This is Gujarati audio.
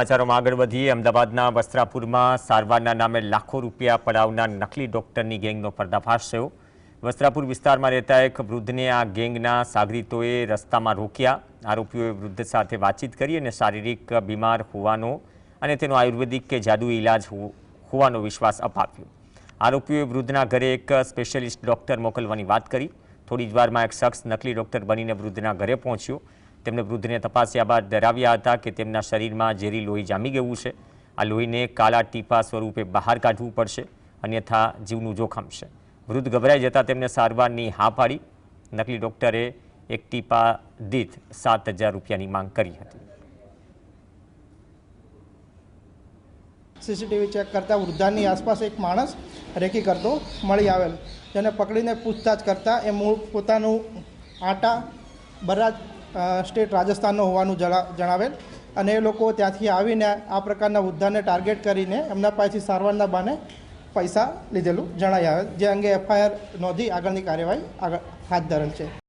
સમાચારોમાં આગળ વધીએ અમદાવાદના વસ્ત્રાપુરમાં સારવારના નામે લાખો રૂપિયા પડાવનાર નકલી ડોક્ટરની ગેંગનો પર્દાફાશ થયો। વસ્ત્રાપુર વિસ્તારમાં રહેતા એક વૃદ્ધને આ ગેંગના સાગરીતોએ રસ્તામાં રોક્યા। આરોપીઓએ વૃદ્ધ સાથે વાતચીત કરી અને શારીરિક બીમાર હોવાનો અને તેનો આયુર્વેદિક કે જાદુઈ ઇલાજ હોવાનો વિશ્વાસ અપાવ્યો। આરોપીઓએ વૃદ્ધના ઘરે એક સ્પેશિયાલિસ્ટ ડોક્ટર મોકલવાની વાત કરી। થોડી જ વારમાં એક શખ્સ નકલી ડોક્ટર બનીને વૃદ્ધના ઘરે પહોંચ્યો। તેમણે વૃદ્ધને તપાસ્યા બાદ ડરાવ્યા હતા કે તેમના શરીરમાં ઝેરી લોહી જામી ગયું છે। આ લોહીને કાળા ટીપા સ્વરૂપે બહાર કાઢવું પડશે, અન્યથા જીવનું જોખમ છે। વૃદ્ધ ગભરાઈ જતા તેમને સારવારની હા પાડી। નકલી ડોક્ટરે એક ટીપા દીઠ 7,000 રૂપિયાની માંગ કરી હતી। સીસીટીવી ચેક કરતા વૃદ્ધાની આસપાસ એક માણસ રેકી કરતો મળી આવેલ, જેને પકડીને પૂછતાછ કરતા એ મૂળ પોતાનું આટા બરાજ સ્ટેટ રાજસ્થાનનો હોવાનું જણાવેલ અને એ લોકો ત્યાંથી આવીને આ પ્રકારના વૃદ્ધાને ટાર્ગેટ કરીને એમના પાસેથી સારવારના બહાને પૈસા લીધેલું જણાઈ આવેલ, જે અંગે એફઆઈઆર નોંધી આગળની કાર્યવાહી હાથ ધરેલ છે।